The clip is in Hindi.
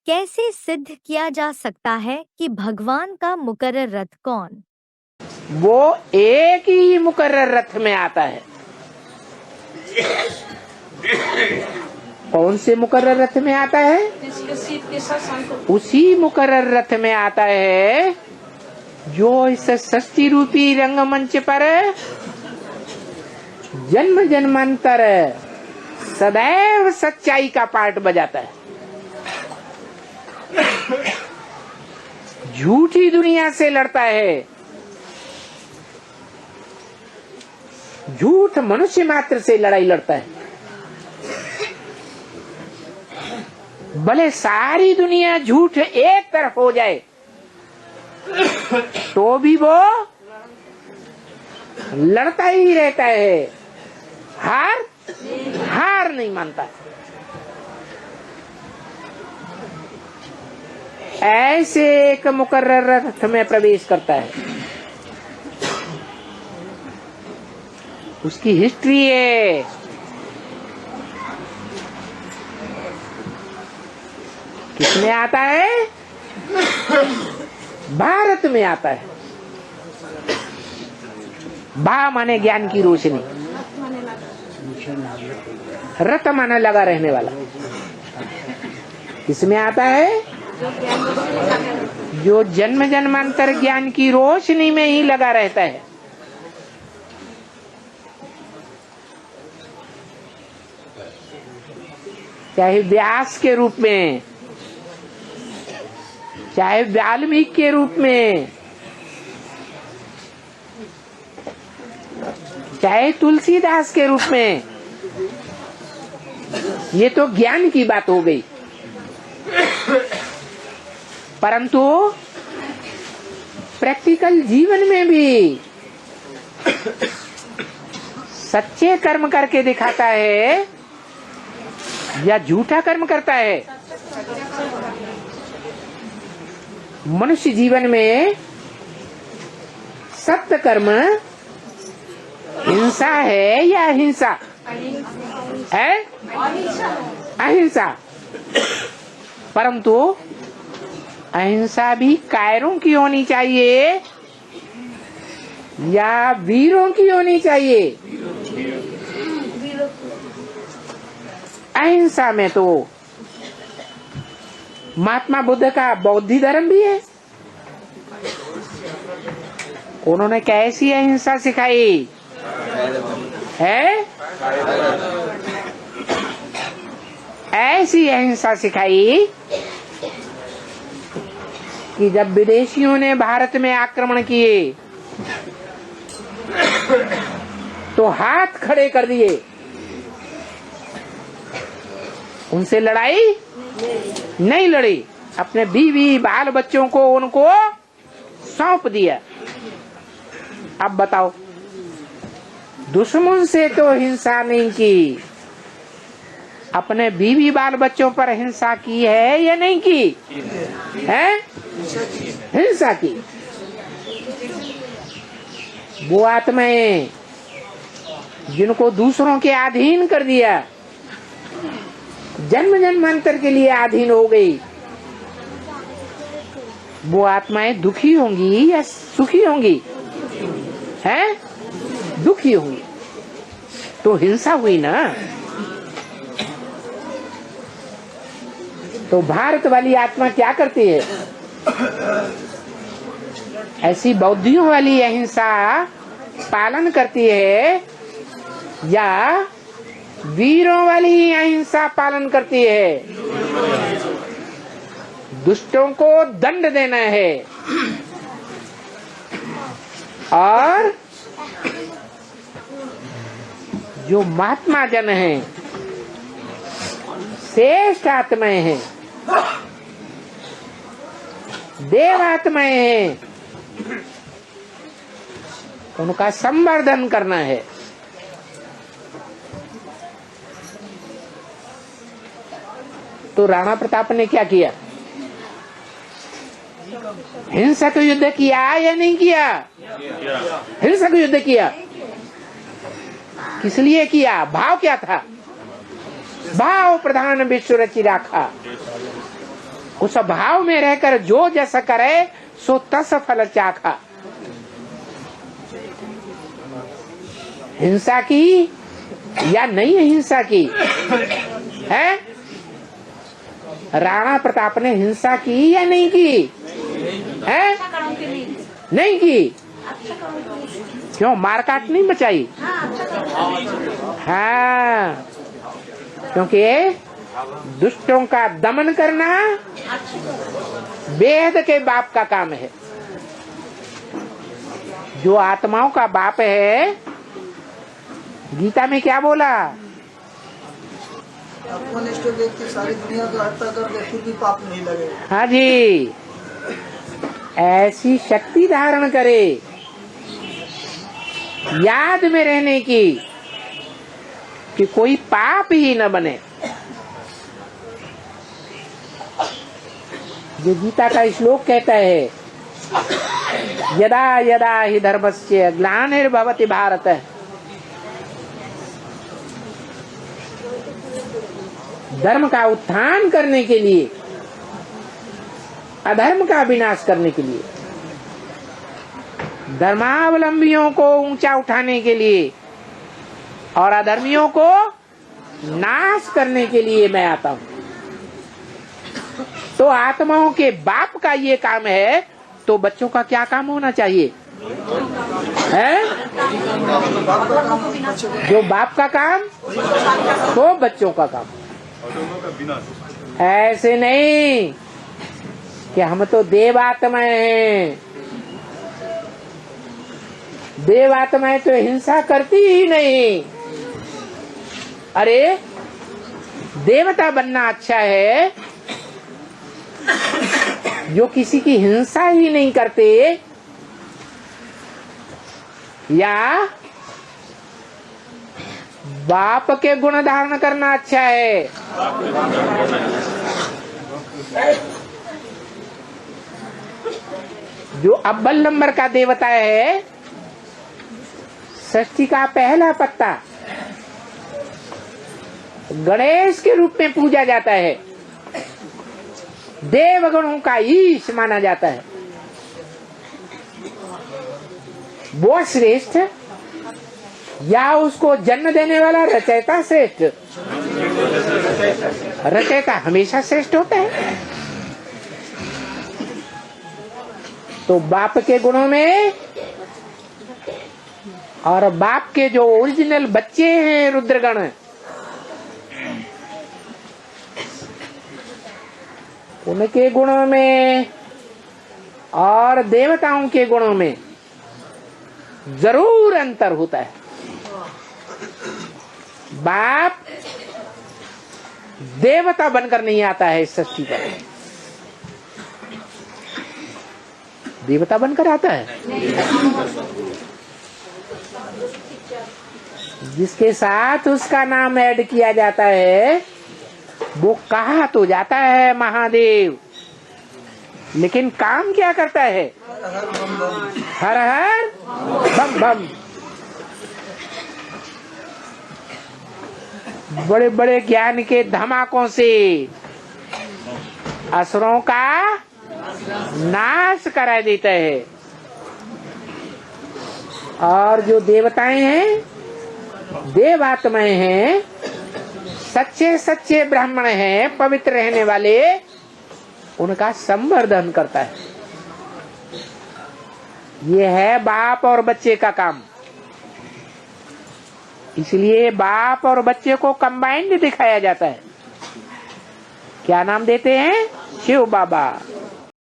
कैसे सिद्ध किया जा सकता है कि भगवान का मुकर्रर रथ कौन? वो एक ही मुकर्रर रथ में आता है। कौन से मुकर्रर रथ में आता है? उसी मुकर्रर रथ में आता है जो इस सृष्टि रूपी रंगमंच पर जन्म जन्मांतर सदैव सच्चाई का पार्ट बजाता है। झूठी दुनिया से लड़ता है। झूठ मनुष्य मात्र से लड़ाई लड़ता है। भले सारी दुनिया झूठ एक तरफ हो जाए तो भी वो लड़ता ही रहता है। हार नहीं मानता। ऐसे एक मुकर्रर रथ में प्रवेश करता है। उसकी हिस्ट्री है। किसमें आता है? भारत में आता है। भा माने ज्ञान की रोशनी, रत माने लगा रहने वाला। किसमें आता है? जो जन्म जन्मांतर ज्ञान की रोशनी में ही लगा रहता है। चाहे व्यास के रूप में, चाहे वाल्मीकि के रूप में, चाहे तुलसीदास के रूप में। ये तो ज्ञान की बात हो गई। परंतु प्रैक्टिकल जीवन में भी सच्चे कर्म करके दिखाता है या झूठा कर्म करता है? मनुष्य जीवन में सत्य कर्म हिंसा है या अहिंसा है? अहिंसा। परंतु अहिंसा भी कायरों की होनी चाहिए या वीरों की होनी चाहिए? अहिंसा में तो महात्मा बुद्ध का बौद्ध धर्म भी है। उन्होंने कैसी अहिंसा सिखाई है? ऐसी अहिंसा सिखाई कि जब विदेशियों ने भारत में आक्रमण किए तो हाथ खड़े कर दिए। उनसे लड़ाई नहीं लड़ी। अपने बीवी बाल बच्चों को उनको सौंप दिया। अब बताओ, दुश्मन से तो हिंसा नहीं की, अपने बीवी बाल बच्चों पर हिंसा की है या नहीं की? है? हिंसा की। वो आत्माएं जिनको दूसरों के अधीन कर दिया, जन्म जन्मांतर के लिए अधीन हो गई, वो आत्माएं दुखी होंगी या सुखी होंगी? हैं? दुखी होंगी। तो हिंसा हुई ना। तो भारत वाली आत्मा क्या करती है? ऐसी बौद्धियों वाली अहिंसा पालन करती है या वीरों वाली अहिंसा पालन करती है? दुष्टों को दंड देना है और जो महात्मा जन हैं, श्रेष्ठ आत्माएं हैं, देवात्माएं हैं, उनका संवर्धन करना है। तो राणा प्रताप ने क्या किया? हिंसक युद्ध किया या नहीं किया? हिंसक युद्ध किया। किस लिए किया? भाव क्या था? भाव प्रधान विश्व रचि राखा। उस भाव में रहकर जो जैसा करे सो तस फल चाखा। हिंसा की या नहीं हिंसा की है? राणा प्रताप ने हिंसा की या नहीं की है? नहीं की। क्यों? मारकाट नहीं बचाई। हाँ, क्योंकि दुष्टों का दमन करना वेद के बाप का काम है। जो आत्माओं का बाप है, गीता में क्या बोला? आत्मनिष्ठ व्यक्ति सारी दुनिया का हत्या कर दे फिर भी पाप नहीं लगे। हाँ जी, ऐसी शक्ति धारण करे याद में रहने की कि कोई पाप ही न बने। जो गीता का श्लोक कहता है, यदा यदा हि धर्मस्य ग्लानिर्भवति भारत, धर्म का उत्थान करने के लिए, अधर्म का विनाश करने के लिए, धर्मावलंबियों को ऊंचा उठाने के लिए और अधर्मियों को नाश करने के लिए मैं आता हूं। तो आत्माओं के बाप का ये काम है, तो बच्चों का क्या काम होना चाहिए है? जो बाप का काम तो बच्चों का काम। ऐसे नहीं कि हम तो देवात्माएं हैं, देवात्माएं तो हिंसा करती ही नहीं। अरे देवता बनना अच्छा है जो किसी की हिंसा ही नहीं करते, या बाप के गुण धारण करना अच्छा है? जो अव्वल नंबर का देवता है, षष्ठी का पहला पत्ता गणेश के रूप में पूजा जाता है, देवगणों का ईश माना जाता है। वो श्रेष्ठ या उसको जन्म देने वाला रचयिता श्रेष्ठ? रचयिता हमेशा श्रेष्ठ होता है। तो बाप के गुणों में और बाप के जो ओरिजिनल बच्चे हैं रुद्रगण, उनके गुणों में और देवताओं के गुणों में जरूर अंतर होता है। बाप देवता बनकर नहीं आता है इस सृष्टि पर, देवता बनकर आता है। जिसके साथ उसका नाम ऐड किया जाता है वो कहा तो जाता है महादेव, लेकिन काम क्या करता है? हर हर बम बम। बड़े बड़े ज्ञान के धमाकों से असुरों का नाश करा देता है। और जो देवताएं हैं, देवात्माएं हैं, सच्चे सच्चे ब्राह्मण हैं, पवित्र रहने वाले, उनका संवर्धन करता है। ये है बाप और बच्चे का काम। इसलिए बाप और बच्चे को कंबाइंड दिखाया जाता है। क्या नाम देते हैं? शिव बाबा।